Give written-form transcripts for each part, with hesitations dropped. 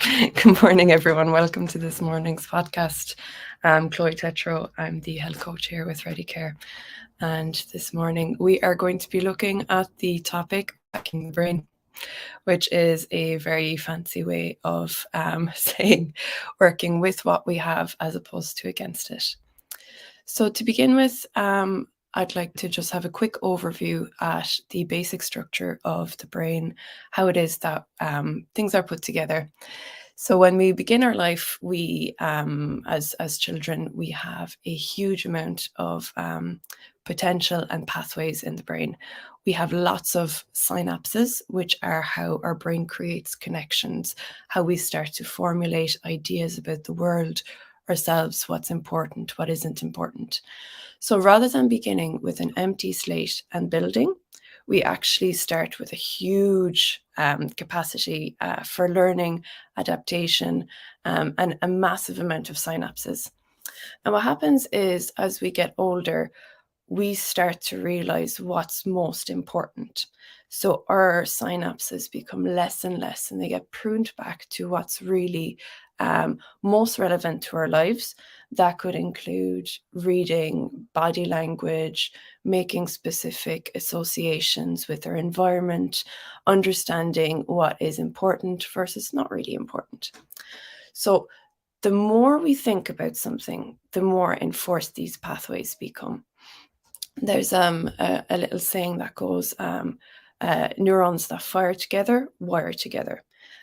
Good morning, everyone. Welcome to this morning's podcast. I'm Chloe Tetro. I'm the health coach here with Ready Care. And this morning we are going to be looking at the topic hacking the brain, which is a very fancy way of saying working with what we have as opposed to against it. So to begin with, I'd like to just have a quick overview at the basic structure of the brain, how it is that things are put together. So when we begin our life, we, as children, we have a huge amount of potential and pathways in the brain. We have lots of synapses, which are how our brain creates connections, how we start to formulate ideas about the world, ourselves, what's important, what isn't important. So rather than beginning with an empty slate and building, we actually start with a huge capacity for learning, adaptation, and a massive amount of synapses. And what happens is, as we get older, we start to realize what's most important. So our synapses become less and less, and they get pruned back to what's really most relevant to our lives. That could include reading, body language, making specific associations with our environment, understanding what is important versus not really important. So the more we think about something, the more enforced these pathways become. There's a little saying that goes, neurons that fire together wire together.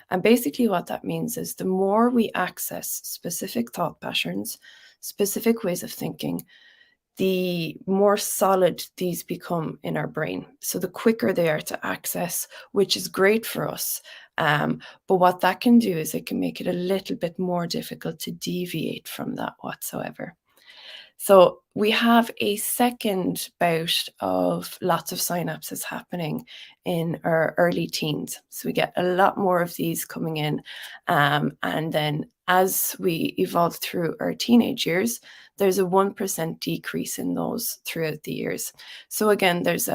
And basically what that means is the more we access specific thought patterns, specific ways of thinking, the more solid these become in our brain. So the quicker they are to access, which is great for us. But what that can do is it can make it a little bit more difficult to deviate from that whatsoever. So we have a second bout of lots of synapses happening in our early teens. So we get a lot more of these coming in. And then as we evolve through our teenage years, there's a 1% decrease in those throughout the years. So again, there's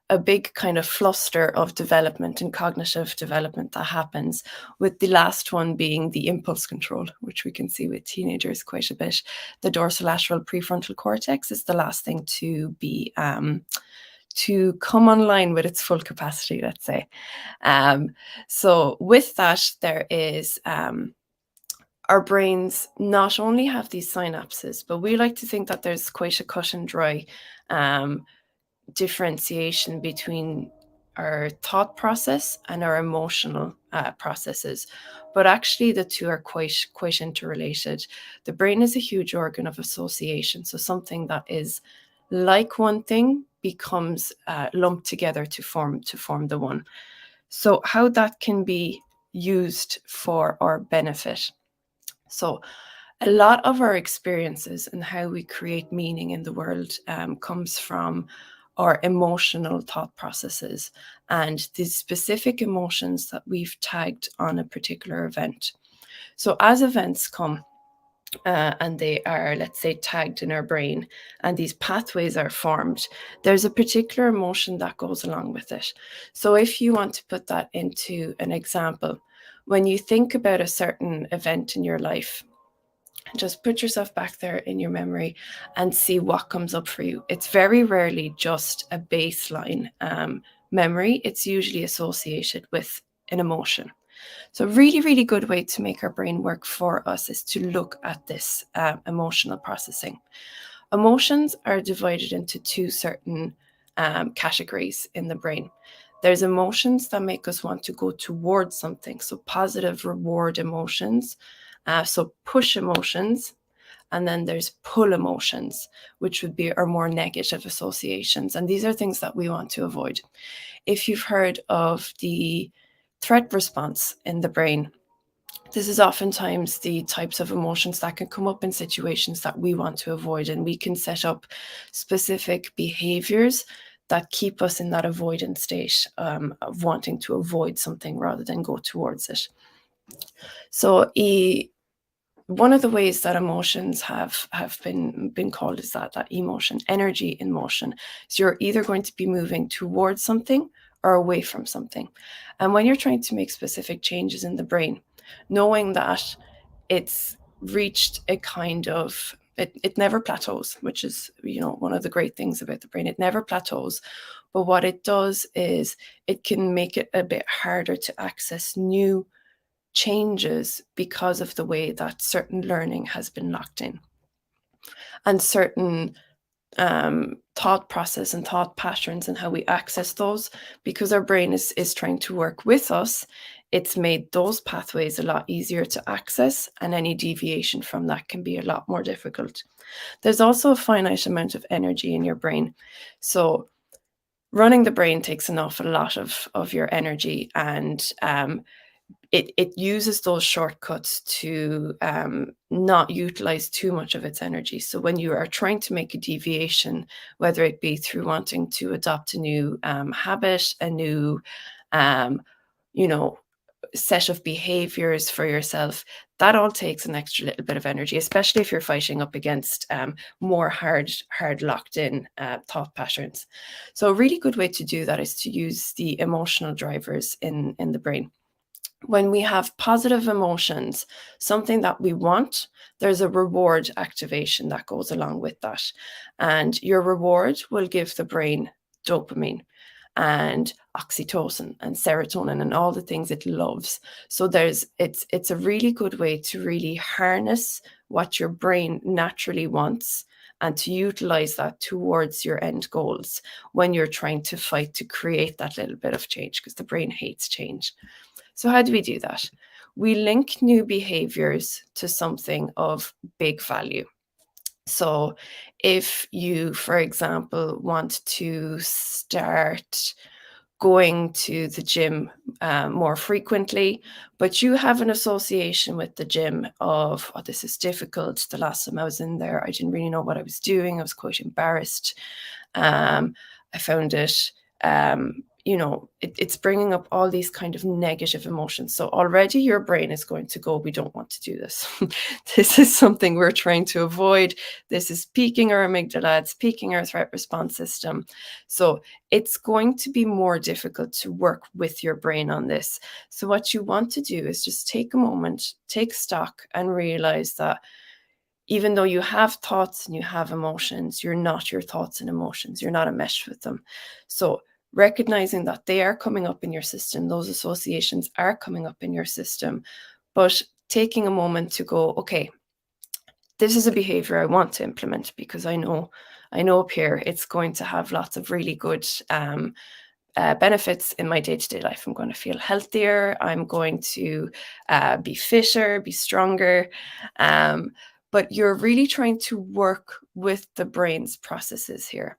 a big kind of fluster of development and cognitive development that happens, with the last one being the impulse control, which we can see with teenagers quite a bit. The dorsolateral prefrontal cortex is the last thing to be to come online with its full capacity, let's say. So with that, there is our brains not only have these synapses, but we like to think that there's quite a cut and dry differentiation between our thought process and our emotional processes, but actually the two are quite interrelated. The brain is a huge organ of association, so something that is like one thing becomes lumped together to form the one. So how that can be used for our benefit. So a lot of our experiences and how we create meaning in the world comes from our emotional thought processes and the specific emotions that we've tagged on a particular event. So as events come, and they are, let's say, tagged in our brain, and these pathways are formed, there's a particular emotion that goes along with it. So if you want to put that into an example, when you think about a certain event in your life, just put yourself back there in your memory and see what comes up for you. It's very rarely just a baseline memory. It's usually associated with an emotion. So a really, really good way to make our brain work for us is to look at this emotional processing. Emotions are divided into two certain categories in the brain. There's emotions that make us want to go towards something, so positive reward emotions, so push emotions. And then there's pull emotions, which would be our more negative associations. And these are things that we want to avoid. If you've heard of the threat response in the brain, this is oftentimes the types of emotions that can come up in situations that we want to avoid. And we can set up specific behaviors that keep us in that avoidance state of wanting to avoid something rather than go towards it. So one of the ways that emotions have been called is that emotion, energy in motion. So you're either going to be moving towards something or away from something. And when you're trying to make specific changes in the brain, knowing that it's reached a kind of, it never plateaus, which is, one of the great things about the brain. It never plateaus. But what it does is it can make it a bit harder to access new changes because of the way that certain learning has been locked in, and certain thought process and thought patterns and how we access those, because our brain is trying to work with us. It's made those pathways a lot easier to access, and any deviation from that can be a lot more difficult. There's also a finite amount of energy in your brain. So running the brain takes an awful lot of your energy, and it uses those shortcuts to not utilize too much of its energy. So when you are trying to make a deviation, whether it be through wanting to adopt a new habit, a new, you know, set of behaviors for yourself, that all takes an extra little bit of energy, especially if you're fighting up against more hard locked in thought patterns. So a really good way to do that is to use the emotional drivers in the brain. When we have positive emotions, something that we want, there's a reward activation that goes along with that. And your reward will give the brain dopamine and oxytocin and serotonin and all the things it loves. So it's a really good way to really harness what your brain naturally wants, and to utilize that towards your end goals when you're trying to fight to create that little bit of change, because the brain hates change. So how do we do that? We link new behaviors to something of big value. So if you, for example, want to start going to the gym more frequently, but you have an association with the gym of, oh, this is difficult. The last time I was in there, I didn't really know what I was doing. I was quite embarrassed. I found it, it's bringing up all these kind of negative emotions. So already your brain is going to go, we don't want to do this. This is something we're trying to avoid. This is piquing our amygdala, it's piquing our threat response system. So it's going to be more difficult to work with your brain on this. So what you want to do is just take a moment, take stock, and realize that even though you have thoughts and you have emotions, you're not your thoughts and emotions. You're not enmeshed with them. So recognizing that they are coming up in your system, those associations are coming up in your system, but taking a moment to go, okay, this is a behavior I want to implement, because I know up here it's going to have lots of really good benefits in my day-to-day life. I'm going to feel healthier. I'm going to be fitter, be stronger. But you're really trying to work with the brain's processes here.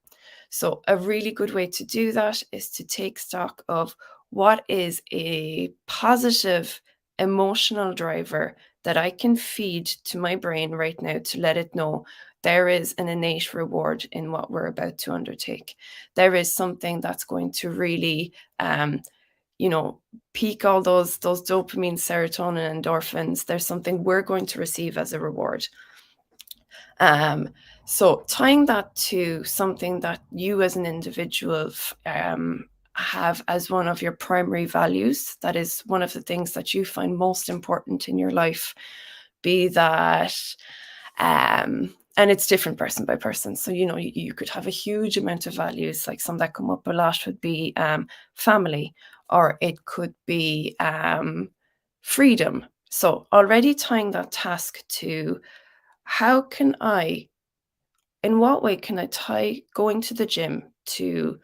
So a really good way to do that is to take stock of what is a positive emotional driver that I can feed to my brain right now to let it know there is an innate reward in what we're about to undertake. There is something that's going to really, peak all those dopamine, serotonin, endorphins. There's something we're going to receive as a reward. So tying that to something that you as an individual have as one of your primary values, that is one of the things that you find most important in your life, be that, and it's different person by person. So, you could have a huge amount of values, like some that come up a lot would be family, or it could be freedom. So already tying that task to in what way can I tie going to the gym to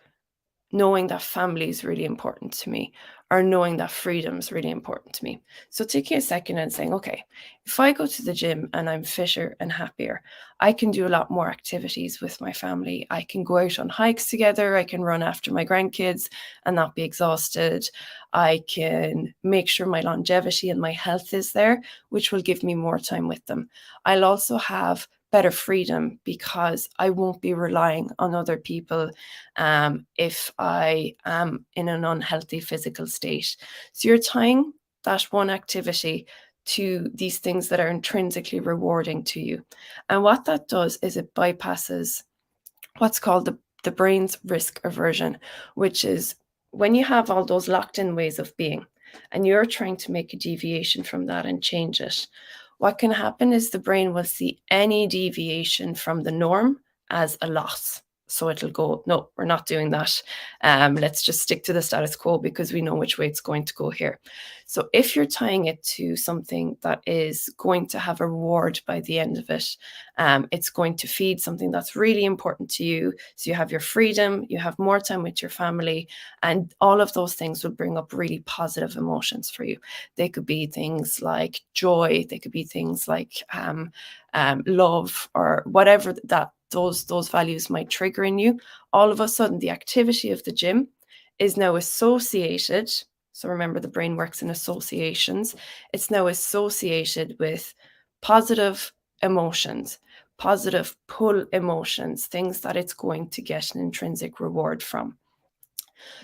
knowing that family is really important to me, or knowing that freedom is really important to me. So taking a second and saying, okay, if I go to the gym and I'm fitter and happier, I can do a lot more activities with my family. I can go out on hikes together. I can run after my grandkids and not be exhausted. I can make sure my longevity and my health is there, which will give me more time with them. I'll also have better freedom because I won't be relying on other people if I am in an unhealthy physical state. So you're tying that one activity to these things that are intrinsically rewarding to you. And what that does is it bypasses what's called the brain's risk aversion, which is when you have all those locked in ways of being. and you're trying to make a deviation from that and change it, what can happen is the brain will see any deviation from the norm as a loss. So it'll go, no, we're not doing that. Let's just stick to the status quo because we know which way it's going to go here. So if you're tying it to something that is going to have a reward by the end of it, it's going to feed something that's really important to you. So you have your freedom, you have more time with your family, and all of those things will bring up really positive emotions for you. They could be things like joy, they could be things like love, or whatever that those values might trigger in you. All of a sudden, the activity of the gym is now associated. So remember, the brain works in associations. It's now associated with positive emotions, positive pull emotions, things that it's going to get an intrinsic reward from.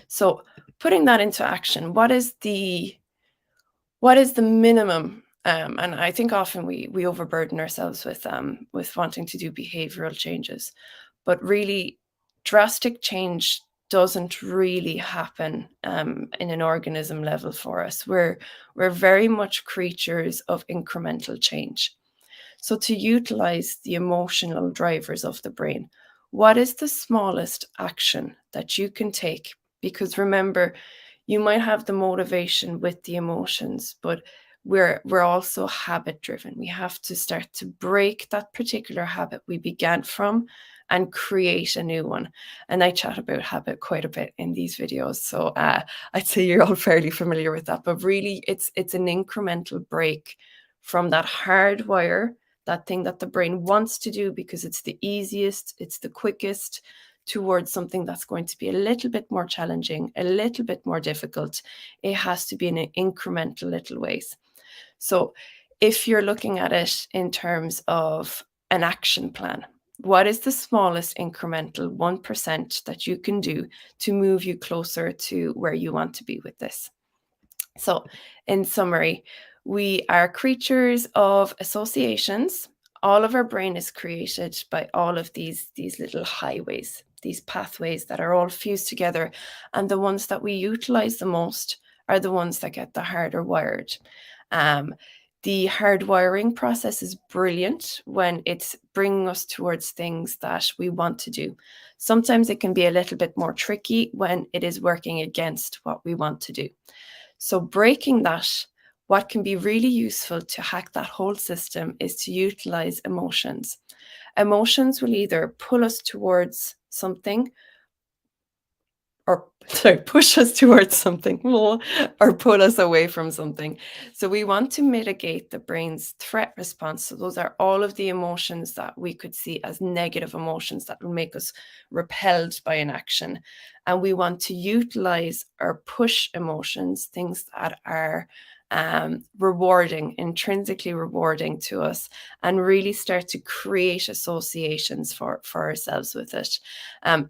So putting that into action, what is the minimum? And I think often we overburden ourselves with wanting to do behavioral changes, but really drastic change doesn't really happen in an organism level for us. We're very much creatures of incremental change. So to utilize the emotional drivers of the brain, what is the smallest action that you can take? Because remember, you might have the motivation with the emotions, but we're also habit driven. We have to start to break that particular habit we began from and create a new one. And I chat about habit quite a bit in these videos, so I'd say you're all fairly familiar with that. But really, it's an incremental break from that hardwire, that thing that the brain wants to do because it's the easiest, it's the quickest, towards something that's going to be a little bit more challenging, a little bit more difficult. It has to be in an incremental little ways. So if you're looking at it in terms of an action plan, what is the smallest incremental 1% that you can do to move you closer to where you want to be with this? So in summary, we are creatures of associations. All of our brain is created by all of these little highways, these pathways that are all fused together. And the ones that we utilize the most are the ones that get the harder wired. The hardwiring process is brilliant when it's bringing us towards things that we want to do. Sometimes it can be a little bit more tricky when it is working against what we want to do. So breaking that, what can be really useful to hack that whole system is to utilize emotions. Emotions will either pull us towards something, or push us towards something, or pull us away from something. So we want to mitigate the brain's threat response. So those are all of the emotions that we could see as negative emotions that will make us repelled by an action. And we want to utilize our push emotions, things that are rewarding, intrinsically rewarding to us, and really start to create associations for ourselves with it.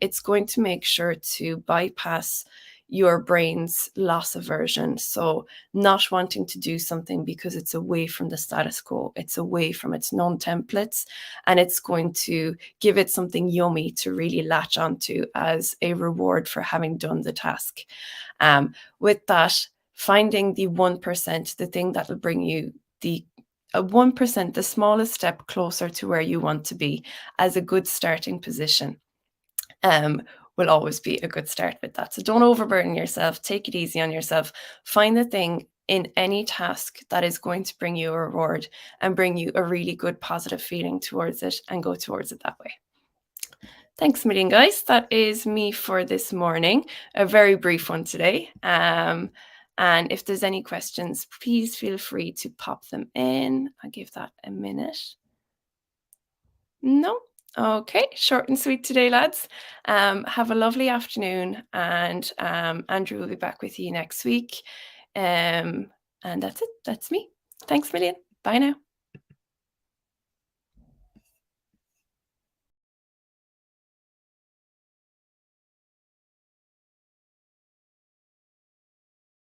It's going to make sure to bypass your brain's loss aversion. So not wanting to do something because it's away from the status quo, it's away from its known templates, and it's going to give it something yummy to really latch onto as a reward for having done the task. With that, finding the 1%, the thing that will bring you the 1%, the smallest step closer to where you want to be, as a good starting position, will always be a good start with that. So don't overburden yourself. Take it easy on yourself. Find the thing in any task that is going to bring you a reward and bring you a really good positive feeling towards it, and go towards it that way. Thanks a million, guys. That is me for this morning. A very brief one today. And if there's any questions, please feel free to pop them in. I'll give that a minute. No? Okay, short and sweet today, lads. Have a lovely afternoon, and Andrew will be back with you next week. And that's it. That's me. Thanks a million. Bye now.